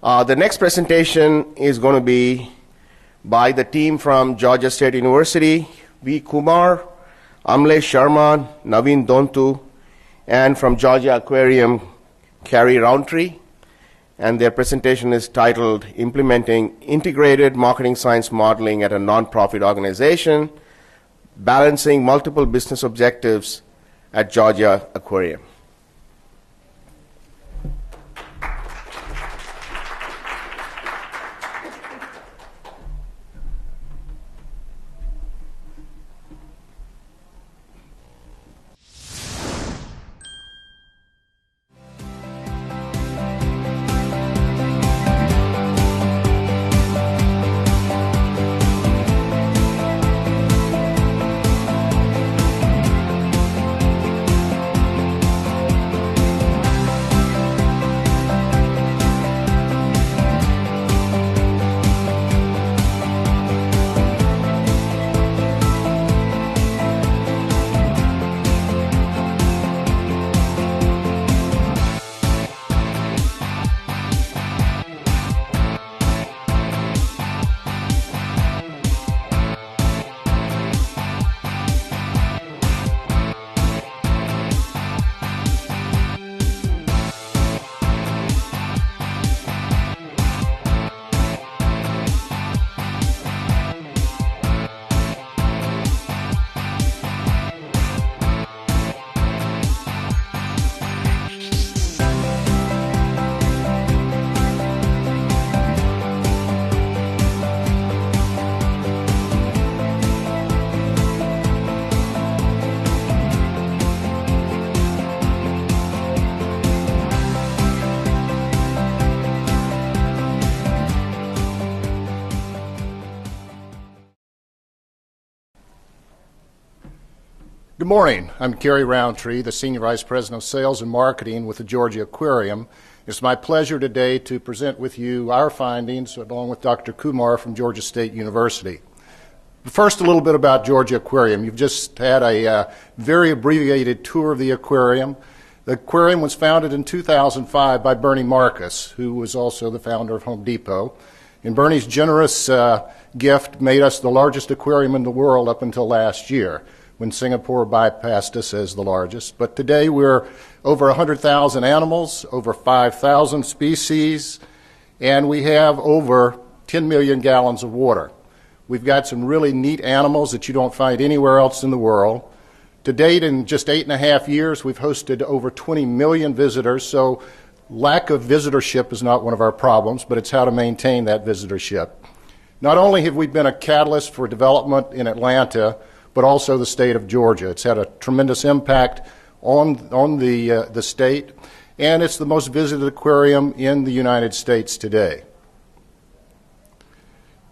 The next presentation is going to be by the team from Georgia State University, V. Kumar, Amlesh Sharma, Naveen Dontu, and from Georgia Aquarium, Carrie Roundtree. And their presentation is titled Implementing Integrated Marketing Science Modeling at a Nonprofit Organization, Balancing Multiple Business Objectives at Georgia Aquarium. Good morning. I'm Carrie Roundtree, the Senior Vice President of Sales and Marketing with the Georgia Aquarium. It's my pleasure today to present with you our findings along with Dr. Kumar from Georgia State University. First, a little bit about Georgia Aquarium. You've just had a very abbreviated tour of the aquarium. The aquarium was founded in 2005 by Bernie Marcus, who was also the founder of Home Depot. And Bernie's generous gift made us the largest aquarium in the world up until last year, when Singapore bypassed us as the largest. But today we're over 100,000 animals, over 5,000 species, and we have over 10 million gallons of water. We've got some really neat animals that you don't find anywhere else in the world. To date, in just 8.5 years, we've hosted over 20 million visitors, so lack of visitorship is not one of our problems, but it's how to maintain that visitorship. Not only have we been a catalyst for development in Atlanta, but also the state of Georgia. It's had a tremendous impact on the state, and it's the most visited aquarium in the United States today.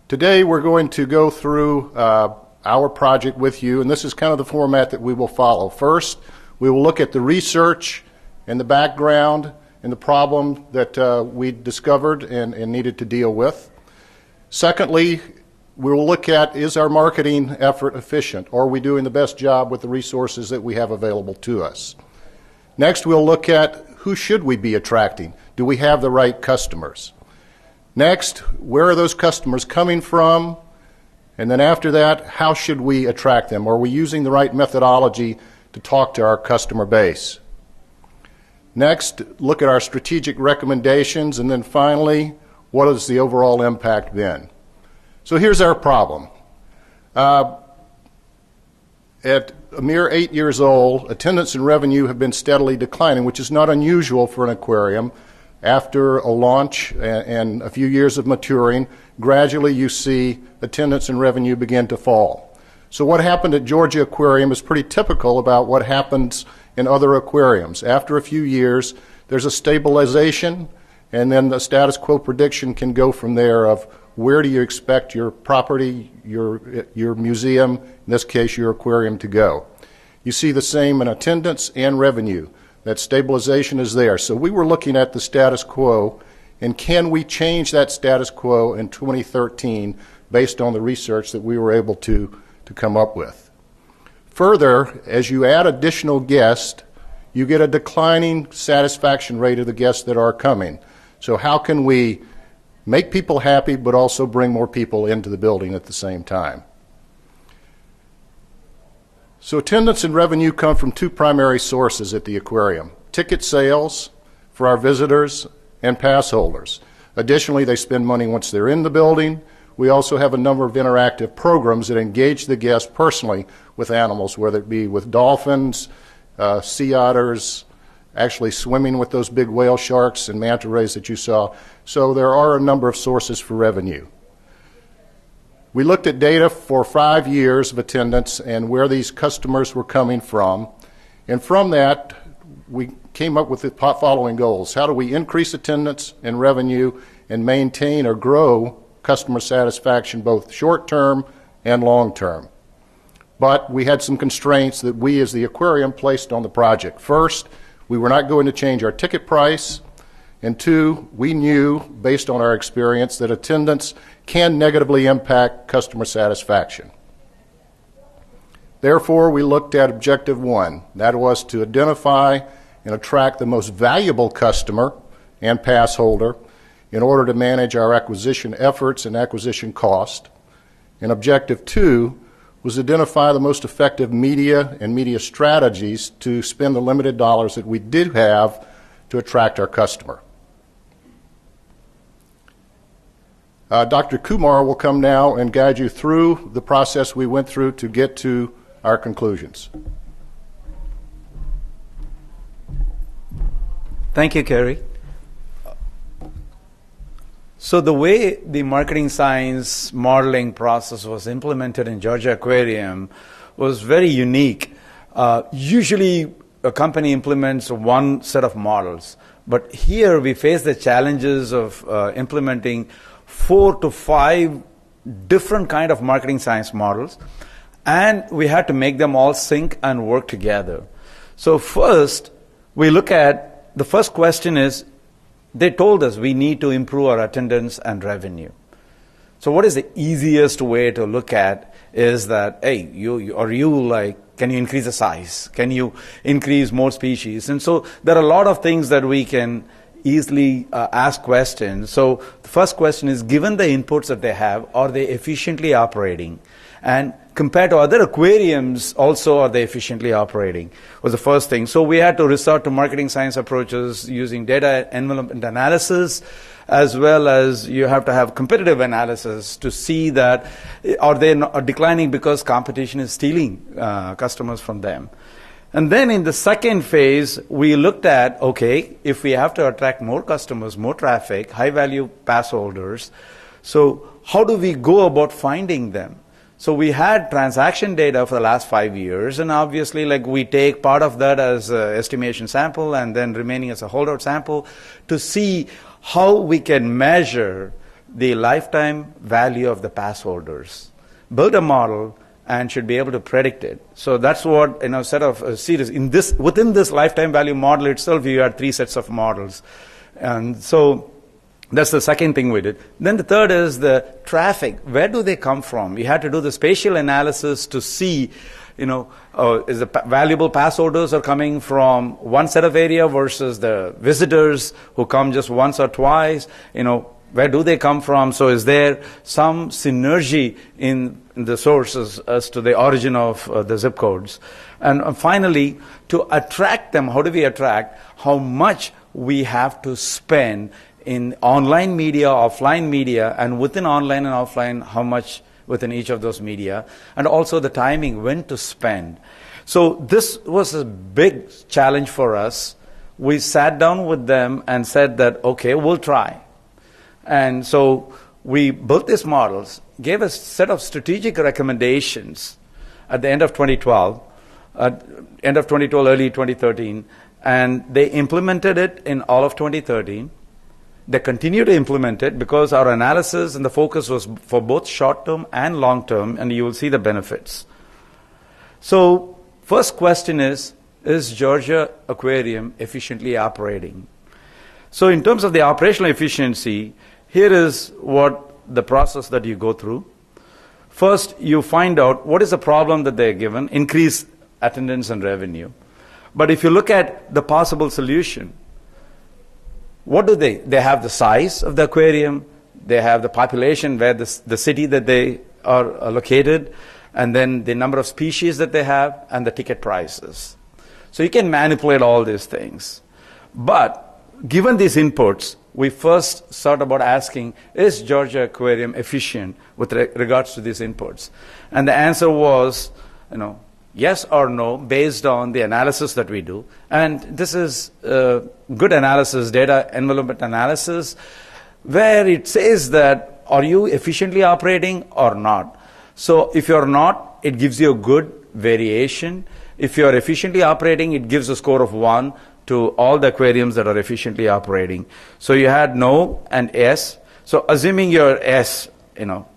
Today we're going to go through our project with you, and this is kind of the format that we will follow. First, we will look at the research and the background and the problem that we discovered and needed to deal with. Secondly, we will look at, is our marketing effort efficient? Are we doing the best job with the resources that we have available to us? Next, we'll look at who should we be attracting? Do we have the right customers? Next, where are those customers coming from? And then after that, how should we attract them? Are we using the right methodology to talk to our customer base? Next, look at our strategic recommendations. And then finally, what has the overall impact been? So here's our problem. At a mere 8 years old, attendance and revenue have been steadily declining, which is not unusual for an aquarium. After a launch and a few years of maturing, gradually you see attendance and revenue begin to fall. So what happened at Georgia Aquarium is pretty typical about what happens in other aquariums. After a few years, there's a stabilization, and then the status quo prediction can go from there of where do you expect your property, your museum, in this case your aquarium, to go. You see the same in attendance and revenue. That stabilization is there. So we were looking at the status quo, and can we change that status quo in 2013 based on the research that we were able to come up with. Further, as you add additional guests, you get a declining satisfaction rate of the guests that are coming. So how can we make people happy, but also bring more people into the building at the same time. So attendance and revenue come from two primary sources at the aquarium: ticket sales for our visitors and pass holders. Additionally, they spend money once they're in the building. We also have a number of interactive programs that engage the guests personally with animals, whether it be with dolphins, sea otters, actually swimming with those big whale sharks and manta rays that you saw. So there are a number of sources for revenue. We looked at data for 5 years of attendance and where these customers were coming from. And from that, we came up with the following goals. How do we increase attendance and revenue and maintain or grow customer satisfaction both short-term and long-term? But we had some constraints that we as the aquarium placed on the project. First, we were not going to change our ticket price. And two, we knew, based on our experience, that attendance can negatively impact customer satisfaction. Therefore, we looked at objective one. That was to identify and attract the most valuable customer and pass holder in order to manage our acquisition efforts and acquisition cost. And objective two was identify the most effective media and media strategies to spend the limited dollars that we did have to attract our customer. Dr. Kumar will come now and guide you through the process we went through to get to our conclusions. Thank you, Kerry. So the way the marketing science modeling process was implemented in Georgia Aquarium was very unique. Usually a company implements one set of models, but here we face the challenges of implementing 4 to 5 different kind of marketing science models, and we had to make them all sync and work together. So first, we look at, the first question is, they told us we need to improve our attendance and revenue. So what is the easiest way to look at is that, hey, can you increase the size? Can you increase more species? And so there are a lot of things that we can easily ask questions. So the first question is, given the inputs that they have, are they efficiently operating? And compared to other aquariums, also, are they efficiently operating? Was the first thing. So we had to resort to marketing science approaches using data envelopment analysis, as well as you have to have competitive analysis to see that are they declining because competition is stealing customers from them. And then in the second phase, we looked at, okay, if we have to attract more customers, more traffic, high-value pass holders, so how do we go about finding them? So we had transaction data for the last 5 years, and obviously we take part of that as an estimation sample and then remaining as a holdout sample to see how we can measure the lifetime value of the pass holders. Build a model and should be able to predict it. So that's what, set of a series. Within this lifetime value model itself, you had 3 sets of models. And so that's the second thing we did. Then the third is the traffic. Where do they come from? We had to do the spatial analysis to see, is the valuable pass holders are coming from one set of area versus the visitors who come just once or twice, where do they come from? So is there some synergy in the sources as to the origin of the zip codes? And finally, to attract them, how do we attract? How much we have to spend in online media, offline media, and within online and offline, how much within each of those media, and also the timing, when to spend. So this was a big challenge for us. We sat down with them and said that, okay, we'll try. And so we built these models, gave a set of strategic recommendations at the end of 2012, early 2013, and they implemented it in all of 2013. They continue to implement it because our analysis and the focus was for both short-term and long-term, and you will see the benefits. So first question is Georgia Aquarium efficiently operating? So in terms of the operational efficiency, here is what the process that you go through. First, you find out what is the problem that they're given, increase attendance and revenue. But if you look at the possible solution, what do they? They have the size of the aquarium, they have the population where the city that they are located, and then the number of species that they have, and the ticket prices. So you can manipulate all these things. But given these inputs, we first start about asking, is Georgia Aquarium efficient with regards to these inputs? And the answer was, yes or no, based on the analysis that we do. And this is good analysis, data envelopment analysis, where it says that, are you efficiently operating or not? So if you're not, it gives you a good variation. If you're efficiently operating, it gives a score of 1 to all the aquariums that are efficiently operating. So you had no and yes. So assuming you're S,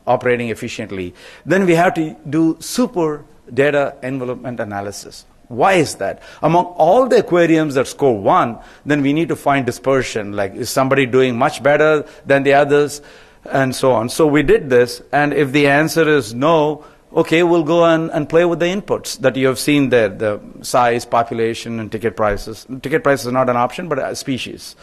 operating efficiently, then we have to do super data envelopment analysis. Why is that? Among all the aquariums that score 1, then we need to find dispersion, like is somebody doing much better than the others, and so on. So we did this, and if the answer is no, okay, we'll go and play with the inputs that you have seen there, the size, population, and ticket prices. Ticket price is not an option, but a species.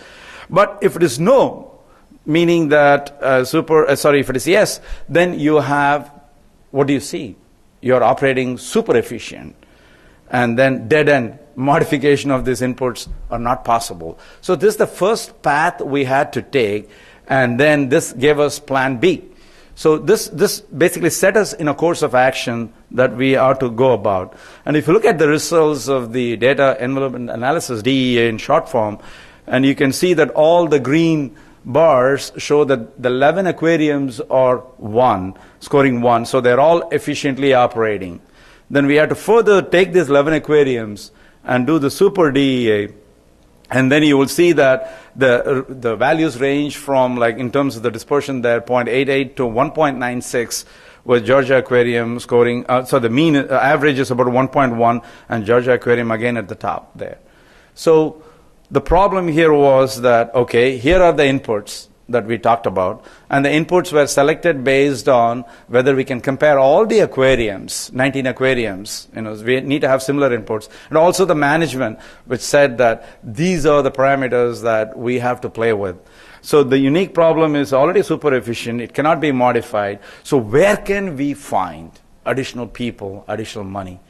But if it is no, meaning that if it is yes, then you have, what do you see? You're operating super efficient. And then dead end modification of these inputs are not possible. So this is the first path we had to take, and then this gave us plan B. So this basically set us in a course of action that we are to go about. And if you look at the results of the data envelopment analysis, DEA in short form, and you can see that all the green bars show that the 11 aquariums are 1, scoring 1, so they're all efficiently operating. Then we had to further take these 11 aquariums and do the super DEA, and then you will see that the values range from, like in terms of the dispersion there, 0.88 to 1.96, with Georgia Aquarium scoring, so the mean average is about 1.1, and Georgia Aquarium again at the top there. So the problem here was that, okay, here are the inputs that we talked about, and the inputs were selected based on whether we can compare all the aquariums, 19 aquariums, we need to have similar inputs, and also the management, which said that these are the parameters that we have to play with. So the unique problem is already super efficient, it cannot be modified, so where can we find additional people, additional money?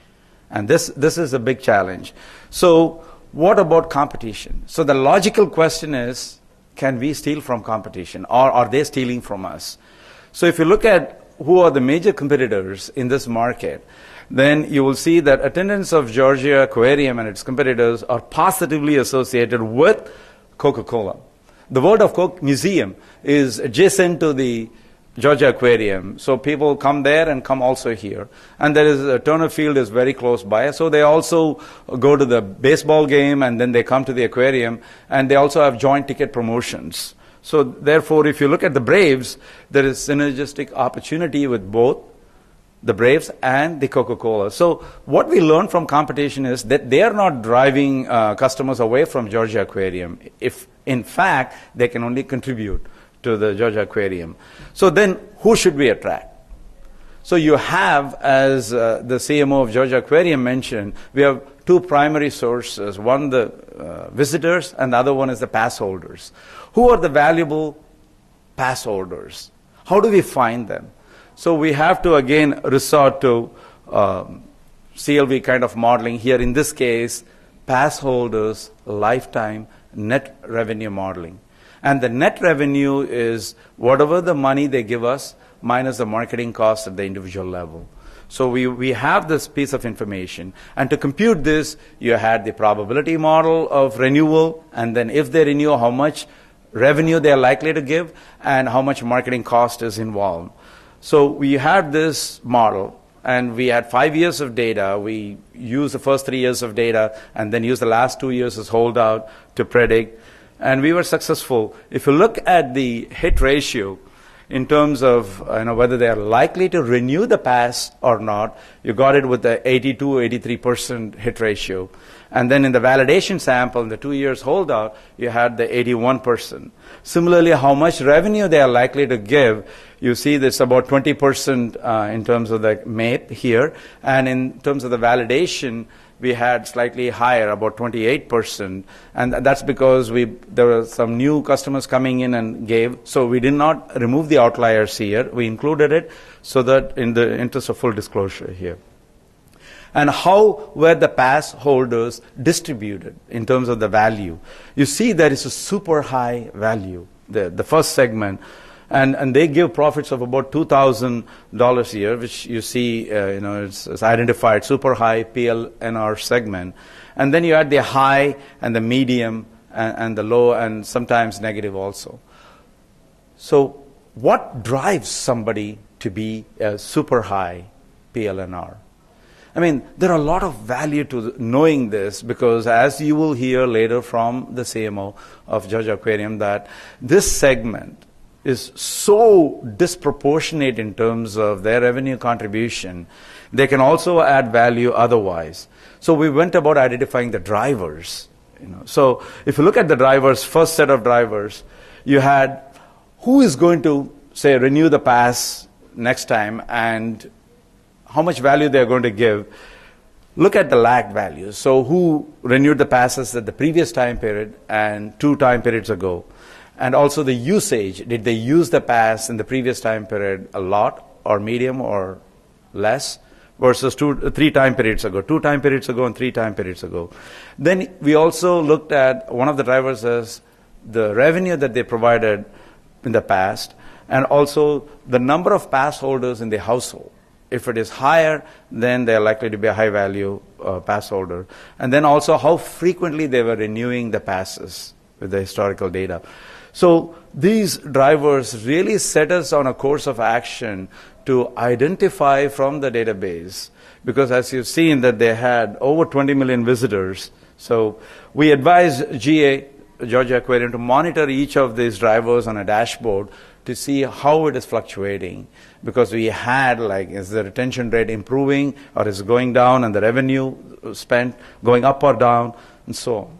And this is a big challenge. So what about competition? So the logical question is, can we steal from competition, or are they stealing from us? So if you look at who are the major competitors in this market, then you will see that attendance of Georgia Aquarium and its competitors are positively associated with Coca-Cola. The World of Coke Museum is adjacent to the Georgia Aquarium, so people come there and come also here. And there is Turner Field is very close by, so they also go to the baseball game and then they come to the aquarium, and they also have joint ticket promotions. So therefore, if you look at the Braves, there is synergistic opportunity with both the Braves and the Coca-Cola. So what we learn from competition is that they are not driving customers away from Georgia Aquarium, if in fact they can only contribute to the Georgia Aquarium. So then who should we attract? So you have, as the CMO of Georgia Aquarium mentioned, we have two primary sources, one the visitors and the other one is the pass holders. Who are the valuable pass holders? How do we find them? So we have to again resort to CLV kind of modeling here, in this case pass holders lifetime net revenue modeling. And the net revenue is whatever the money they give us minus the marketing cost at the individual level. So we have this piece of information. And to compute this, you had the probability model of renewal, and then if they renew, how much revenue they are likely to give, and how much marketing cost is involved. So we had this model, and we had 5 years of data. We used the first 3 years of data, and then used the last 2 years as holdout to predict. And we were successful. If you look at the hit ratio in terms of whether they are likely to renew the pass or not, you got it with the 82-83% hit ratio. And then in the validation sample, in the 2 years holdout, you had the 81%. Similarly, how much revenue they are likely to give, you see this about 20% in terms of the MAPE here. And in terms of the validation, we had slightly higher, about 28%, and that's because there were some new customers coming in and gave, so we did not remove the outliers here. We included it so that in the interest of full disclosure here. And how were the pass holders distributed in terms of the value? You see there is a super high value, the first segment, and they give profits of about $2,000 a year, which you see, it's identified super high PLNR segment. And then you add the high and the medium and the low and sometimes negative also. So what drives somebody to be a super high PLNR? I mean, there are a lot of value to knowing this, because as you will hear later from the CMO of Georgia Aquarium, that this segment is so disproportionate in terms of their revenue contribution. They can also add value otherwise. So we went about identifying the drivers. So if you look at the drivers, first set of drivers, you had who is going to, say, renew the pass next time and how much value they're going to give. Look at the lagged values. So who renewed the passes at the previous time period and 2 time periods ago? And also the usage. Did they use the pass in the previous time period a lot or medium or less versus 3 time periods ago, 2 time periods ago and 3 time periods ago? Then we also looked at one of the drivers as the revenue that they provided in the past, and also the number of pass holders in the household. If it is higher, then they're likely to be a high value pass holder. And then also how frequently they were renewing the passes with the historical data. So these drivers really set us on a course of action to identify from the database, because as you've seen that they had over 20 million visitors. So we advised GA, Georgia Aquarium, to monitor each of these drivers on a dashboard to see how it is fluctuating, because we had, is the retention rate improving or is it going down, and the revenue spent going up or down, and so on.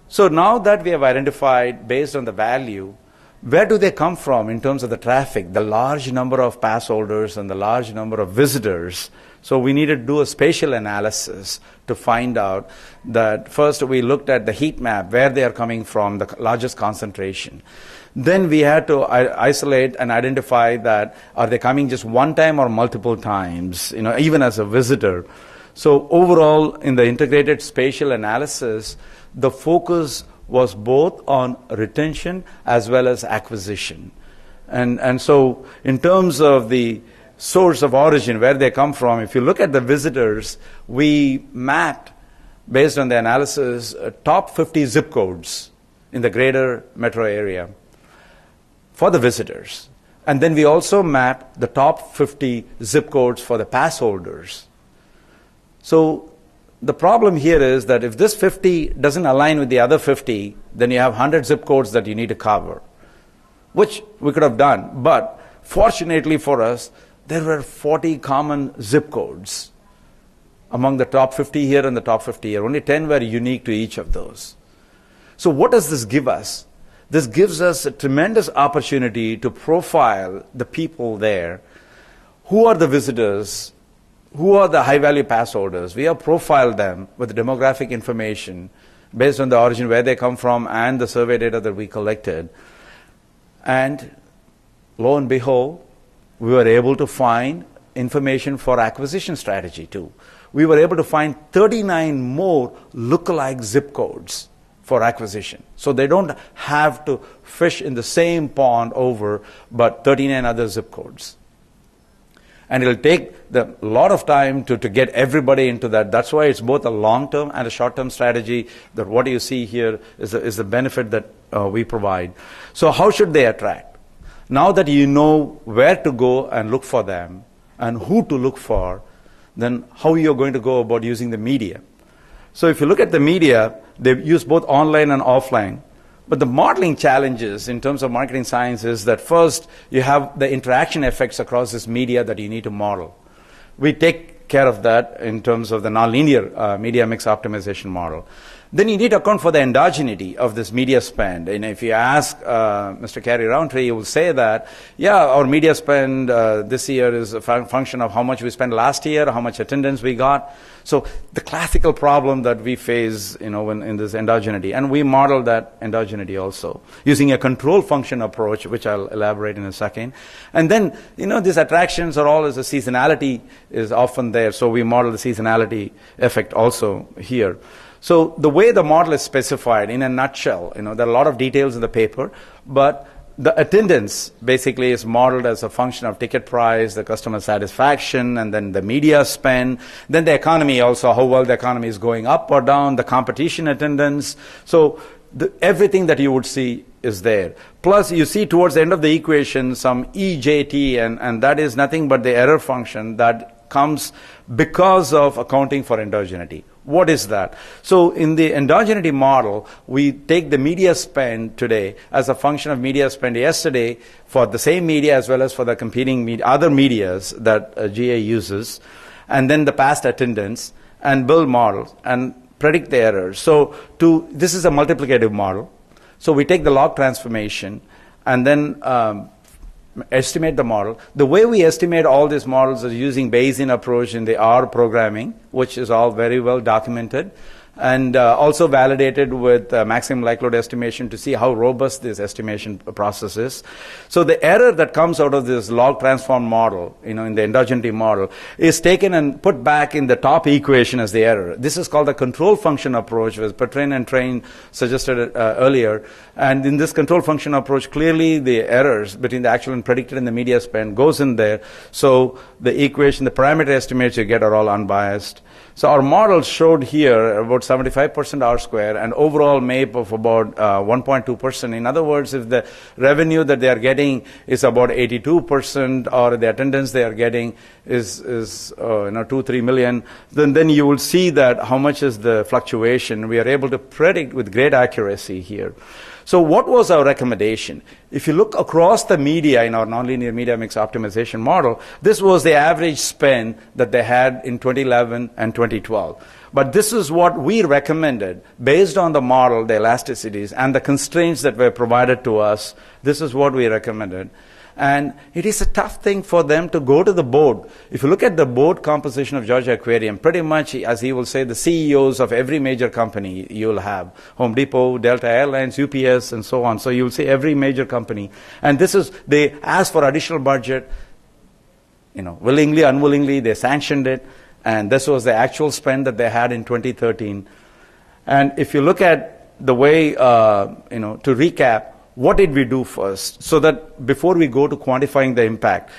So now that we have identified, based on the value, where do they come from in terms of the traffic, the large number of pass holders and the large number of visitors. So we needed to do a spatial analysis to find out that first we looked at the heat map, where they are coming from, the largest concentration. Then we had to isolate and identify that are they coming just one time or multiple times, even as a visitor. So overall, in the integrated spatial analysis, the focus was both on retention as well as acquisition. And so in terms of the source of origin, where they come from, if you look at the visitors, we mapped, based on the analysis, top 50 zip codes in the greater metro area for the visitors. And then we also mapped the top 50 zip codes for the pass holders. So the problem here is that if this 50 doesn't align with the other 50, then you have 100 zip codes that you need to cover, which we could have done. But fortunately for us, there were 40 common zip codes among the top 50 here and the top 50 here. Only 10 were unique to each of those. So what does this give us? This gives us a tremendous opportunity to profile the people there. Who are the visitors? Who are the high-value pass holders? We have profiled them with demographic information based on the origin, where they come from, and the survey data that we collected. And lo and behold, we were able to find information for acquisition strategy too. We were able to find 39 more lookalike zip codes for acquisition. So they don't have to fish in the same pond over, but 39 other zip codes. And it'll take a lot of time to get everybody into that. That's why it's both a long-term and a short-term strategy. That what you see here is the benefit that we provide. So how should they attract? Now that you know where to go and look for them and who to look for, then how you're going to go about using the media. So if you look at the media, they use both online and offline. But the modeling challenges in terms of marketing science is that first you have the interaction effects across this media that you need to model. We take care of that in terms of the nonlinear media mix optimization model. Then you need to account for the endogeneity of this media spend. And if you ask Mr. Cary Roundtree, he will say that, yeah, our media spend this year is a function of how much we spent last year, how much attendance we got. So the classical problem that we face, in this endogeneity, and we model that endogeneity also using a control function approach, which I'll elaborate in a second. And then, these attractions are all as a seasonality is often there. So we model the seasonality effect also here. So the way the model is specified in a nutshell, there are a lot of details in the paper, but the attendance basically is modeled as a function of ticket price, the customer satisfaction, and then the media spend, then the economy also, how well the economy is going up or down, the competition attendance. So everything that you would see is there. Plus, you see towards the end of the equation some EJT, and that is nothing but the error function that comes because of accounting for endogeneity. What is that? So in the endogeneity model, we take the media spend today as a function of media spend yesterday for the same media as well as for the competing media, other medias that GA uses, and then the past attendance, and build models and predict the errors. So this is a multiplicative model. So we take the log transformation and then estimate the model. The way we estimate all these models is using Bayesian approach in the R programming, which is all very well documented, and also validated with maximum likelihood estimation to see how robust this estimation process is. So the error that comes out of this log transform model, in the endogeneity model, is taken and put back in the top equation as the error. This is called the control function approach, as Petrin and Train suggested earlier. And in this control function approach, clearly the errors between the actual and predicted and the media spend goes in there. So the equation, the parameter estimates you get are all unbiased. So our model showed here about 75% R square and overall MAPE of about 1.2%. In other words, if the revenue that they are getting is about 82% or the attendance they are getting is 2-3 million, then you will see that how much is the fluctuation. We are able to predict with great accuracy here. So what was our recommendation? If you look across the media in our nonlinear media mix optimization model, this was the average spend that they had in 2011 and 2012. But this is what we recommended based on the model, the elasticities, and the constraints that were provided to us. This is what we recommended. And it is a tough thing for them to go to the board. If you look at the board composition of Georgia Aquarium, pretty much, as he will say, the CEOs of every major company you'll have, Home Depot, Delta Airlines, UPS, and so on. So you'll see every major company. And they asked for additional budget, willingly, unwillingly, they sanctioned it. And this was the actual spend that they had in 2013. And if you look at the way, to recap, what did we do first? So that before we go to quantifying the impact,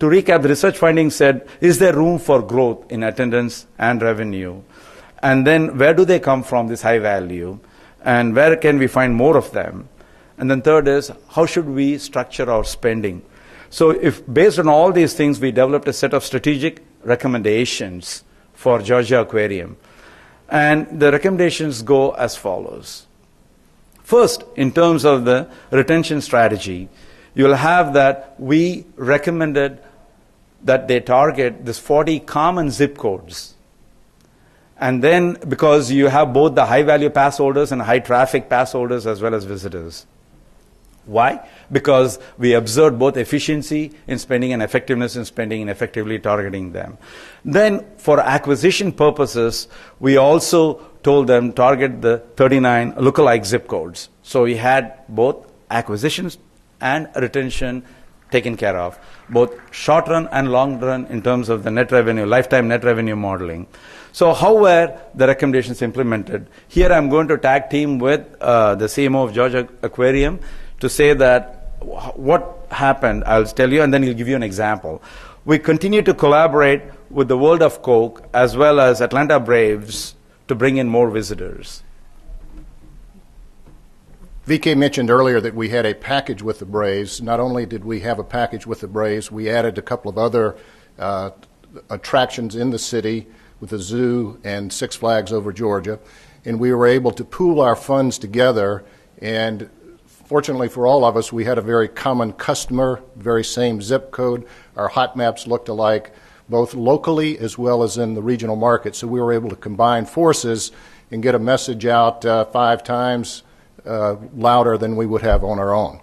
to recap, the research findings said, is there room for growth in attendance and revenue? And then where do they come from, this high value? And where can we find more of them? And then third is, how should we structure our spending? So if based on all these things, we developed a set of strategic recommendations for Georgia Aquarium. And the recommendations go as follows. First, in terms of the retention strategy, you'll have that we recommended that they target this 40 common zip codes. And then, because you have both the high-value pass holders and high-traffic pass holders as well as visitors. Why? Because we observed both efficiency in spending and effectiveness in spending and effectively targeting them. Then, for acquisition purposes, we also told them target the 39 lookalike zip codes. So we had both acquisitions and retention taken care of, both short run and long run in terms of the net revenue, lifetime net revenue modeling. So how were the recommendations implemented? Here I'm going to tag team with the CMO of Georgia Aquarium to say that what happened, I'll tell you, and then he'll give you an example. We continue to collaborate with the World of Coke as well as Atlanta Braves to bring in more visitors. VK mentioned earlier that we had a package with the Braves. Not only did we have a package with the Braves, we added a couple of other attractions in the city with the zoo and Six Flags over Georgia. And we were able to pool our funds together, and fortunately for all of us, we had a very common customer, very same zip code. Our hot maps looked alike, both locally as well as in the regional market. So we were able to combine forces and get a message out 5 times louder than we would have on our own.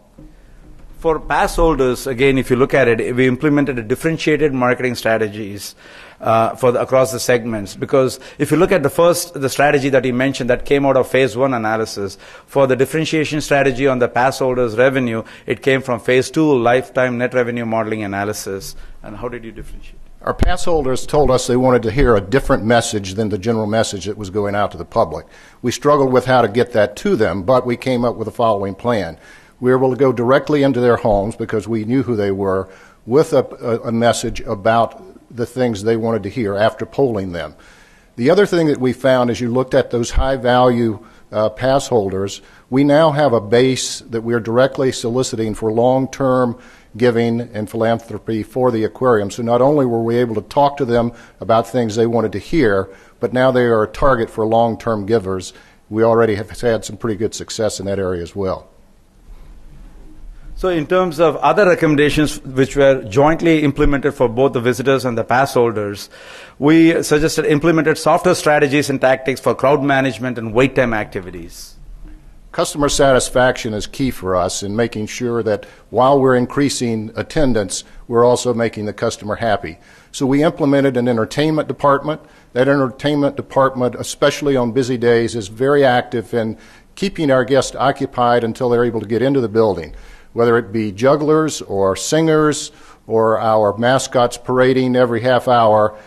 For pass holders, again, if you look at it, we implemented a differentiated marketing strategies across the segments. Because if you look at the strategy that you mentioned that came out of phase 1 analysis, for the differentiation strategy on the pass holders revenue, it came from phase 2 lifetime net revenue modeling analysis. And how did you differentiate? Our pass holders told us they wanted to hear a different message than the general message that was going out to the public. We struggled with how to get that to them, but we came up with the following plan. We were able to go directly into their homes because we knew who they were with a message about the things they wanted to hear after polling them. The other thing that we found as you looked at those high-value pass holders, we now have a base that we are directly soliciting for long-term giving and philanthropy for the aquarium. So not only were we able to talk to them about things they wanted to hear, but now they are a target for long-term givers. We already have had some pretty good success in that area as well. So in terms of other recommendations which were jointly implemented for both the visitors and the pass holders, we suggested implemented softer strategies and tactics for crowd management and wait time activities. Customer satisfaction is key for us in making sure that while we're increasing attendance, we're also making the customer happy. So we implemented an entertainment department. That entertainment department, especially on busy days, is very active in keeping our guests occupied until they're able to get into the building. Whether it be jugglers or singers or our mascots parading every half hour,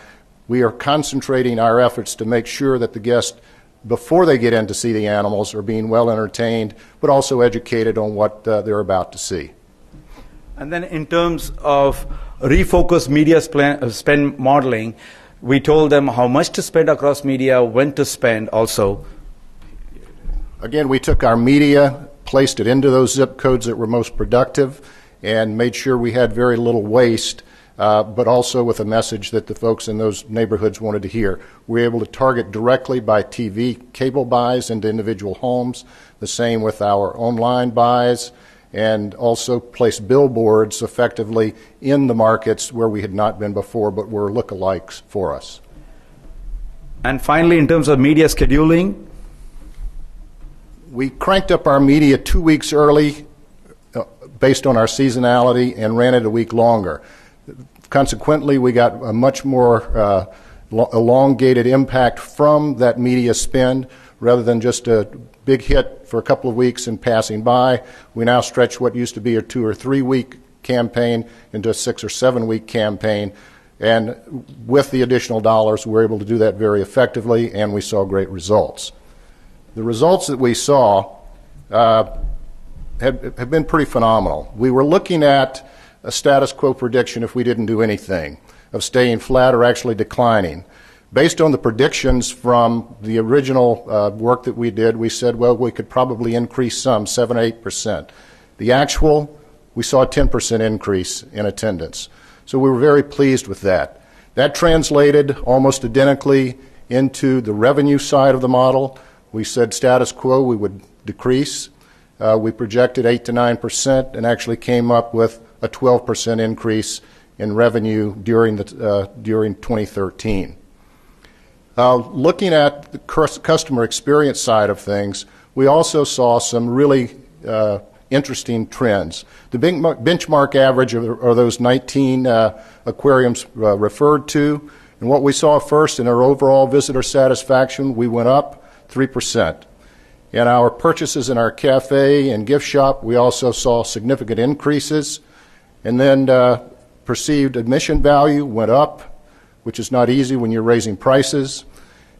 we are concentrating our efforts to make sure that the guests, before they get in to see the animals, are being well entertained, but also educated on what they're about to see. And then in terms of refocused media spend modeling, we told them how much to spend across media, when to spend also. Again, we took our media, placed it into those zip codes that were most productive, and made sure we had very little waste, but also with a message that the folks in those neighborhoods wanted to hear. We were able to target directly by TV cable buys into individual homes, the same with our online buys, and also place billboards effectively in the markets where we had not been before, but were lookalikes for us. And finally, in terms of media scheduling, we cranked up our media 2 weeks early based on our seasonality and ran it a week longer. Consequently, we got a much more elongated impact from that media spend rather than just a big hit for a couple of weeks and passing by. We now stretch what used to be a 2 or 3 week campaign into a 6 or 7 week campaign. And with the additional dollars, we were able to do that very effectively, and we saw great results. The results that we saw have been pretty phenomenal. We were looking at a status quo prediction if we didn't do anything, of staying flat or actually declining. Based on the predictions from the original work that we did, we said, well, we could probably increase some, 7 or 8%. The actual, we saw a 10% increase in attendance. So we were very pleased with that. That translated almost identically into the revenue side of the model. We said status quo, we would decrease. We projected 8 to 9% and actually came up with a 12% increase in revenue during 2013. Looking at the customer experience side of things, we also saw some really interesting trends. The big benchmark average are those 19 aquariums referred to. And what we saw first in our overall visitor satisfaction, we went up 3%. In our purchases in our cafe and gift shop, we also saw significant increases. And then perceived admission value went up, which is not easy when you're raising prices.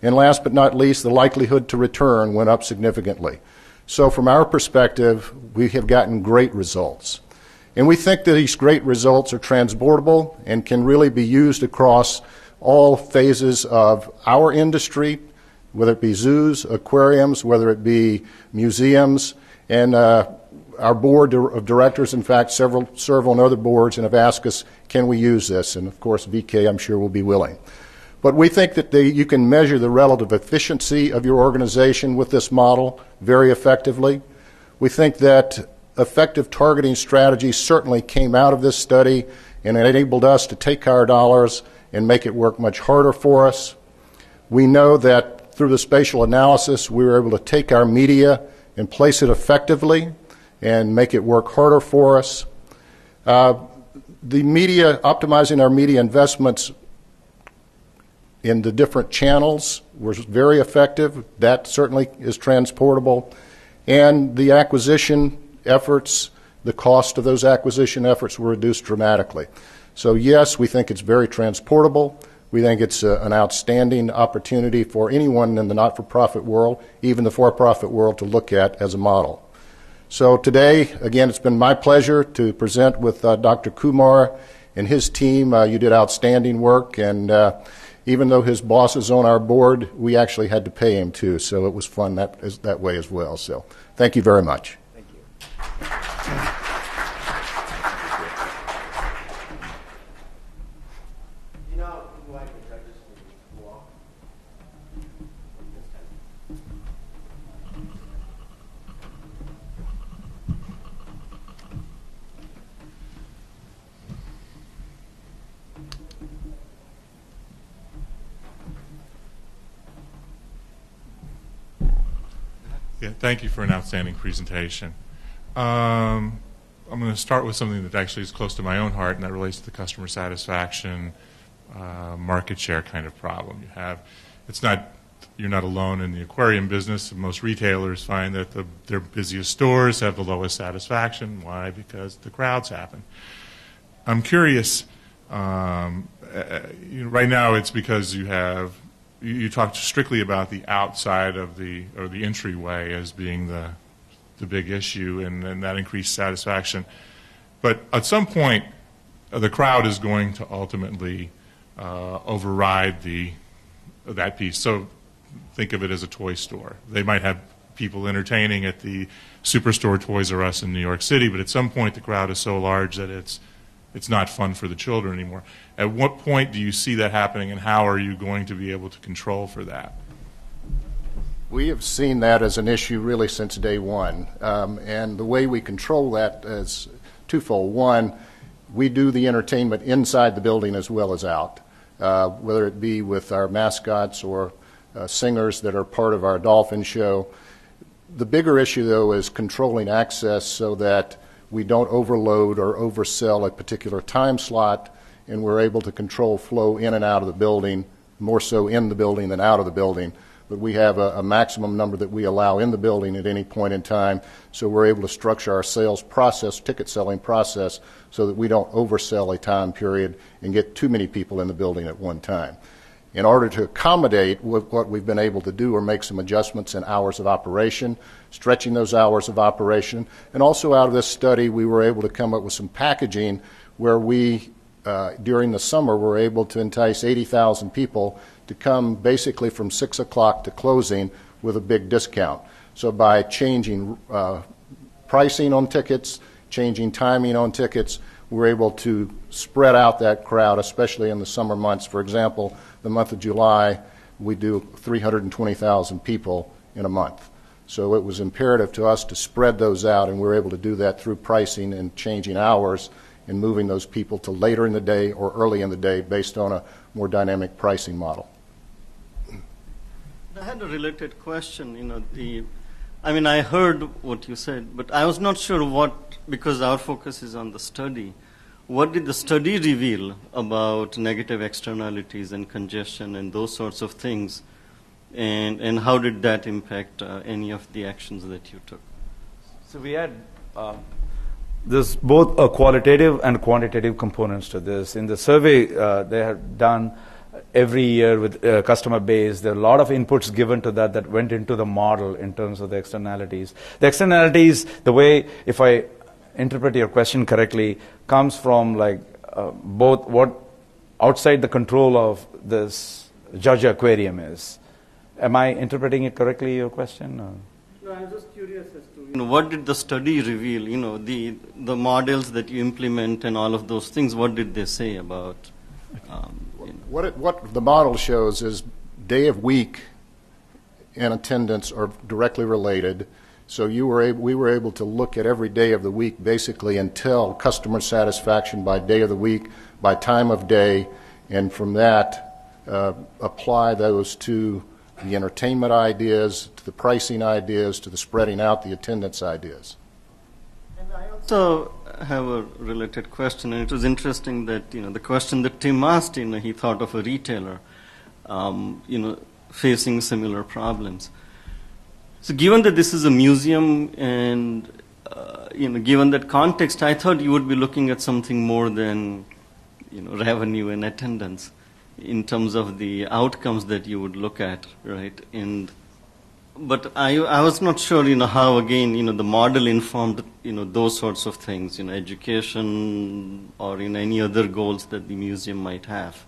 And last but not least, the likelihood to return went up significantly. So from our perspective, we have gotten great results. And we think that these great results are transportable and can really be used across all phases of our industry, whether it be zoos, aquariums, whether it be museums, and our board of directors, in fact, several serve on other boards and have asked us, can we use this? And of course, VK, I'm sure, will be willing. But we think that you can measure the relative efficiency of your organization with this model very effectively. We think that effective targeting strategies certainly came out of this study and enabled us to take our dollars and make it work much harder for us. We know that Through the spatial analysis, we were able to take our media and place it effectively and make it work harder for us. The media, optimizing our media investments in the different channels was very effective. That certainly is transportable. And the acquisition efforts, the cost of those acquisition efforts were reduced dramatically. So yes, we think it's very transportable. We think it's an outstanding opportunity for anyone in the not-for-profit world, even the for-profit world, to look at as a model. So today, again, it's been my pleasure to present with Dr. Kumar and his team. You did outstanding work, and even though his boss is on our board, we actually had to pay him too, so it was fun that way as well. So thank you very much. Thank you. Yeah, thank you for an outstanding presentation. I'm going to start with something that actually is close to my own heart, and that relates to the customer satisfaction, market share kind of problem you have. You're not alone in the aquarium business. Most retailers find that their busiest stores have the lowest satisfaction. Why? Because the crowds happen. I'm curious. Right now, it's because you talked strictly about the outside of the entryway as being the big issue, and that increased satisfaction. But at some point, the crowd is going to ultimately override that piece. So think of it as a toy store. They might have people entertaining at the Superstore Toys R Us in New York City, but at some point the crowd is so large that it's not fun for the children anymore. At what point do you see that happening, and how are you going to be able to control for that? We have seen that as an issue really since day one, and the way we control that is twofold. One, we do the entertainment inside the building as well as out, whether it be with our mascots or singers that are part of our dolphin show. The bigger issue, though, is controlling access so that we don't overload or oversell a particular time slot, and we're able to control flow in and out of the building, more so in the building than out of the building. But we have a maximum number that we allow in the building at any point in time, so we're able to structure our sales process, ticket selling process, so that we don't oversell a time period and get too many people in the building at one time. In order to accommodate what we've been able to do or make some adjustments in hours of operation, stretching those hours of operation, and also out of this study we were able to come up with some packaging where we, during the summer, were able to entice 80,000 people to come basically from 6 o'clock to closing with a big discount. So by changing pricing on tickets, changing timing on tickets, we're able to spread out that crowd, especially in the summer months. For example, the month of July, we do 320,000 people in a month. So it was imperative to us to spread those out, and we're able to do that through pricing and changing hours and moving those people to later in the day or early in the day based on a more dynamic pricing model. I had a related question. I heard what you said, but I was not sure because our focus is on the study. What did the study reveal about negative externalities and congestion and those sorts of things, and how did that impact any of the actions that you took? So we had there's both a qualitative and quantitative components to this. In the survey they have done every year with customer base, there are a lot of inputs given to that went into the model in terms of the externalities. The externalities, the way, if I interpret your question correctly, comes from both what outside the control of this Georgia Aquarium is. Am I interpreting it correctly, your question? Or? No, I'm just curious as to what did the study reveal? The models that you implement and all of those things. What did they say about? What the model shows is day of week and attendance are directly related. So we were able to look at every day of the week basically and tell customer satisfaction by day of the week, by time of day, and from that apply those to the entertainment ideas, to the pricing ideas, to the spreading out the attendance ideas. And I also have a related question, and it was interesting that the question that Tim asked, he thought of a retailer, facing similar problems. So, given that this is a museum, and given that context, I thought you would be looking at something more than revenue and attendance in terms of the outcomes that you would look at, right? But I was not sure, how again, the model informed, those sorts of things, education or any other goals that the museum might have.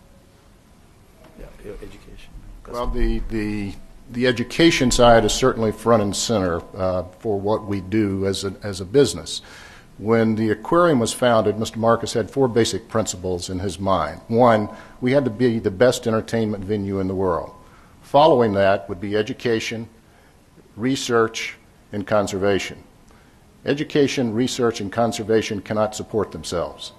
Yeah, your education. Well, the education side is certainly front and center for what we do as a business. When the aquarium was founded, Mr. Marcus had 4 basic principles in his mind. One, we had to be the best entertainment venue in the world. Following that would be education, research, and conservation. Education, research, and conservation cannot support themselves.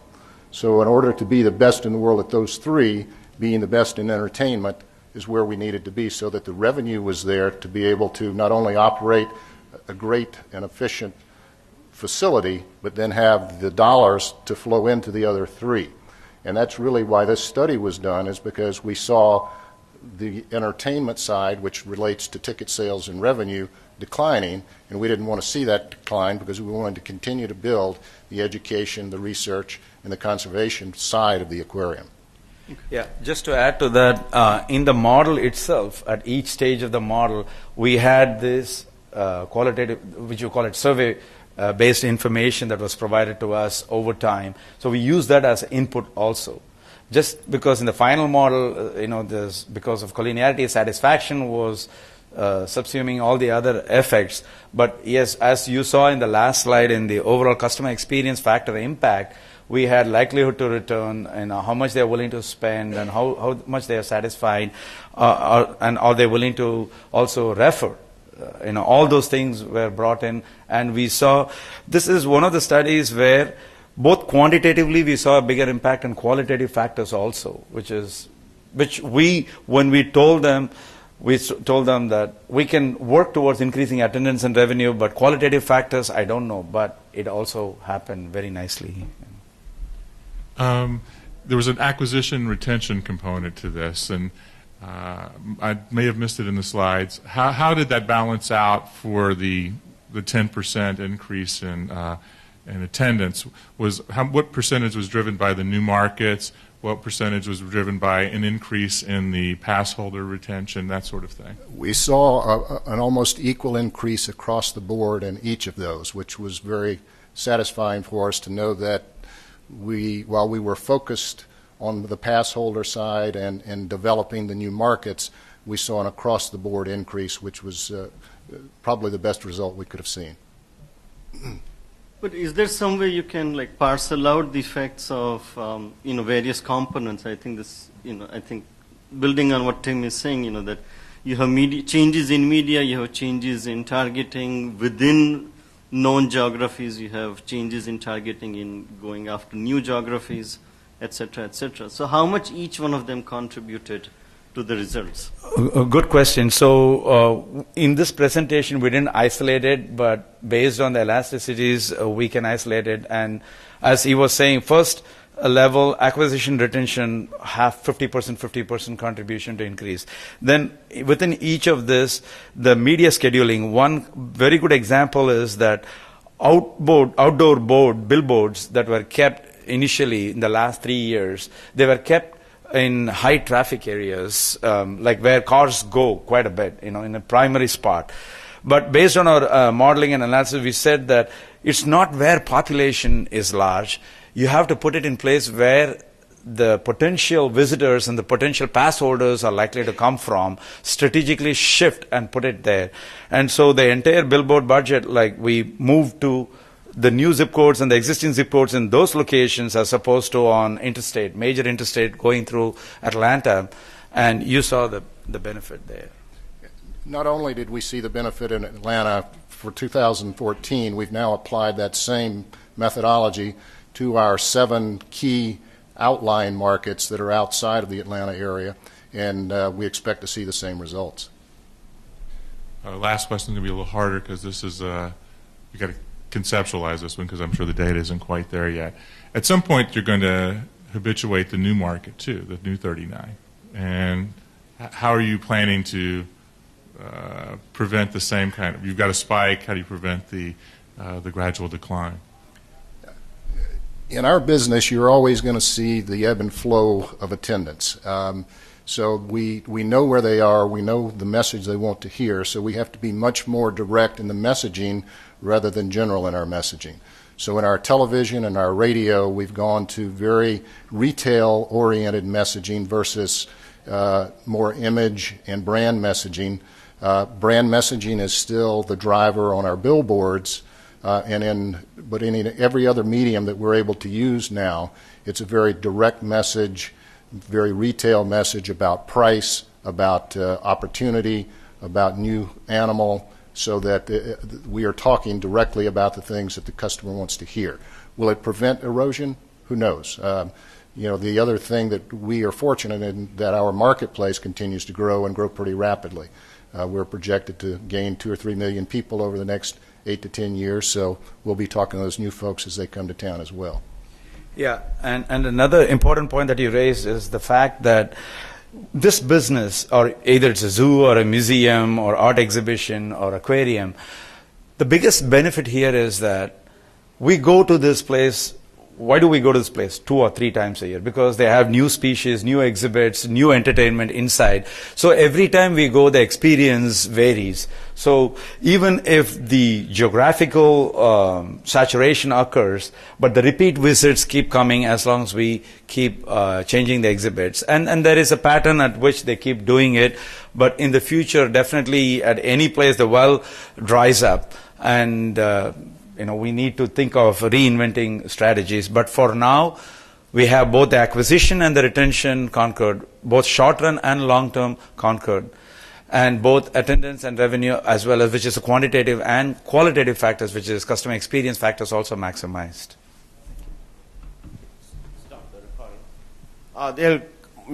So in order to be the best in the world at those 3, being the best in entertainment is where we needed to be, so that the revenue was there to be able to not only operate a great and efficient facility, but then have the dollars to flow into the other 3. And that's really why this study was done, is because we saw the entertainment side, which relates to ticket sales and revenue, declining, and we didn't want to see that decline because we wanted to continue to build the education, the research, and the conservation side of the aquarium. Yeah, just to add to that, in the model itself, at each stage of the model, we had this qualitative, which you call it survey-based information that was provided to us over time. So we use that as input also. Just because in the final model, because of collinearity, satisfaction was subsuming all the other effects. But yes, as you saw in the last slide, in the overall customer experience factor impact, we had likelihood to return, and how much they are willing to spend, and how much they are satisfied, and are they willing to also refer. All those things were brought in, and we saw this is one of the studies where both quantitatively we saw a bigger impact and qualitative factors also, which when we told them that we can work towards increasing attendance and revenue, but qualitative factors, I don't know, but it also happened very nicely. There was an acquisition retention component to this, and I may have missed it in the slides. How did that balance out for the 10% increase in attendance? What percentage was driven by the new markets? What percentage was driven by an increase in the pass holder retention, that sort of thing? We saw an almost equal increase across the board in each of those, which was very satisfying for us to know that while we were focused on the pass holder side and developing the new markets, we saw an across-the-board increase, which was probably the best result we could have seen. But is there some way you can parcel out the effects of various components? I think building on what Tim is saying, that you have changes in media, you have changes in targeting within known geographies, you have changes in targeting in going after new geographies, etc., etc. So how much each one of them contributed to the results? A good question. So in this presentation, we didn't isolate it, but based on the elasticities, we can isolate it. And as he was saying, first level acquisition retention, 50% contribution to increase. Then within each of this, the media scheduling, one very good example is that outdoor billboards that were kept initially in the last 3 years, they were kept in high traffic areas, like where cars go quite a bit, in a primary spot. But based on our modeling and analysis, we said that it's not where population is large. You have to put it in place where the potential visitors and the potential pass holders are likely to come from, strategically shift and put it there. And so the entire billboard budget, we moved to the new zip codes and the existing zip codes in those locations as opposed to on interstate, major interstate going through Atlanta, and you saw the benefit there. Not only did we see the benefit in Atlanta for 2014, we've now applied that same methodology to our 7 key outlying markets that are outside of the Atlanta area, and we expect to see the same results. Last question is going to be a little harder because this is, you got to conceptualize this one because I'm sure the data isn't quite there yet. At some point, you're going to habituate the new market too, the new 39. And how are you planning to prevent the same kind of, you've got a spike, how do you prevent the gradual decline? In our business, you're always going to see the ebb and flow of attendance. So we know where they are, we know the message they want to hear, so we have to be much more direct in the messaging rather than general in our messaging. So in our television and our radio, we've gone to very retail-oriented messaging versus more image and brand messaging. Brand messaging is still the driver on our billboards, but in every other medium that we're able to use now, it's a very direct message, very retail message about price, about opportunity, about new animal, so that we are talking directly about the things that the customer wants to hear. Will it prevent erosion? Who knows? The other thing that we are fortunate in that our marketplace continues to grow and grow pretty rapidly. We're projected to gain 2 or 3 million people over the next 8 to 10 years, so we'll be talking to those new folks as they come to town as well. Yeah, and another important point that you raised is the fact that this business, or either it's a zoo or a museum or art exhibition or aquarium, the biggest benefit here is that we go to this place. Why do we go to this place 2 or 3 times a year? Because they have new species, new exhibits, new entertainment inside. So every time we go, the experience varies. So even if the geographical saturation occurs, but the repeat visits keep coming as long as we keep changing the exhibits. And there is a pattern at which they keep doing it. But in the future, definitely at any place, the well dries up. And we need to think of reinventing strategies. But for now, we have both the acquisition and the retention conquered, both short-run and long-term conquered, and both attendance and revenue, as well as which is a quantitative and qualitative factors, which is customer experience factors, also maximized. There'll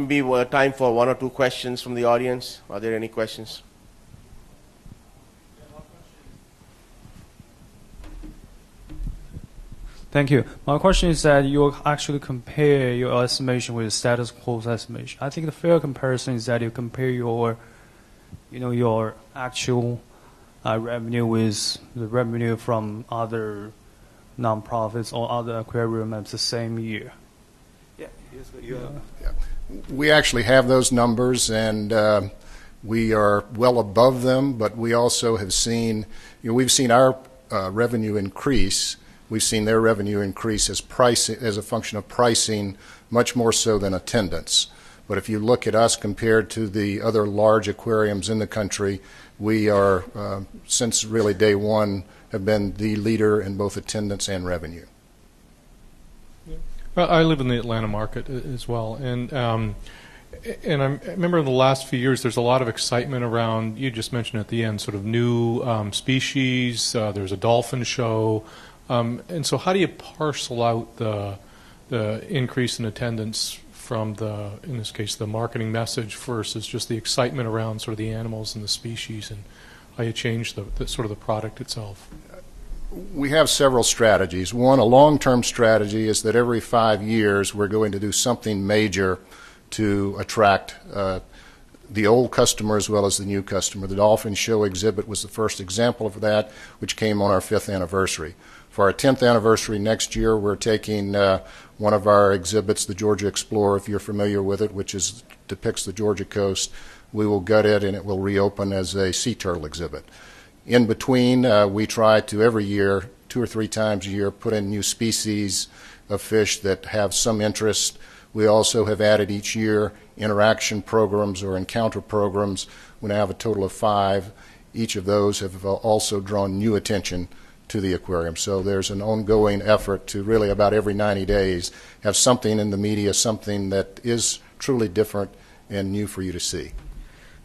be time for 1 or 2 questions from the audience. Are there any questions? Thank you. My question is that you actually compare your estimation with status quo estimation. I think the fair comparison is that you compare your actual revenue with the revenue from other nonprofits or other aquariums the same year. Yeah. We actually have those numbers, and we are well above them, but we also have seen, we've seen our revenue increase. We've seen their revenue increase as a function of pricing, much more so than attendance. But if you look at us compared to the other large aquariums in the country, we are, since really day one, have been the leader in both attendance and revenue. Well, I live in the Atlanta market as well, and I remember in the last few years there's a lot of excitement around, you just mentioned at the end, sort of new species. There's a dolphin show. And so how do you parcel out the increase in attendance from in this case, the marketing message versus just the excitement around sort of the animals and the species, and how you change the sort of the product itself? We have several strategies. One, a long-term strategy is that every 5 years we're going to do something major to attract the old customer as well as the new customer. The Dolphin Show exhibit was the first example of that, which came on our 5th anniversary. For our 10th anniversary next year, we're taking one of our exhibits, the Georgia Explorer, if you're familiar with it, which depicts the Georgia coast. We will gut it, and it will reopen as a sea turtle exhibit. In between, we try to every year, 2 or 3 times a year, put in new species of fish that have some interest. We also have added each year interaction programs or encounter programs. We now have a total of 5. Each of those have also drawn new attention to the aquarium. So there's an ongoing effort to really about every 90 days have something in the media, something that is truly different and new for you to see.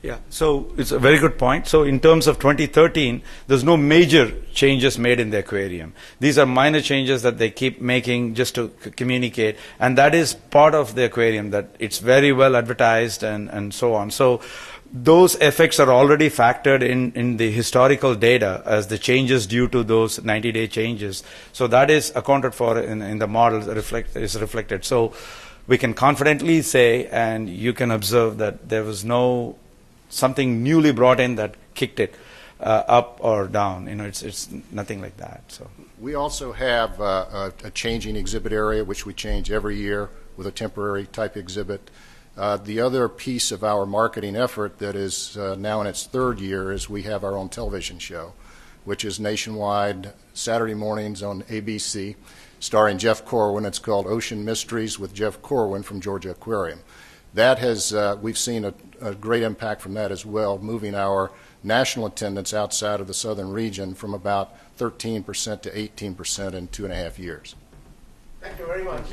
Yeah, so it's a very good point. So in terms of 2013, there's no major changes made in the aquarium. These are minor changes that they keep making just to communicate, and that is part of the aquarium, that it's very well advertised and so on. So those effects are already factored in the historical data as the changes due to those 90-day changes. So that is accounted for in the model, is reflected. So we can confidently say, and you can observe, that there was no something newly brought in that kicked it up or down. It's nothing like that. So we also have a changing exhibit area, which we change every year with a temporary type exhibit. The other piece of our marketing effort that is now in its third year is we have our own television show, which is nationwide, Saturday mornings on ABC, starring Jeff Corwin. It's called Ocean Mysteries with Jeff Corwin from Georgia Aquarium. That has, we've seen a great impact from that as well, moving our national attendance outside of the southern region from about 13% to 18% in 2.5 years. Thank you very much.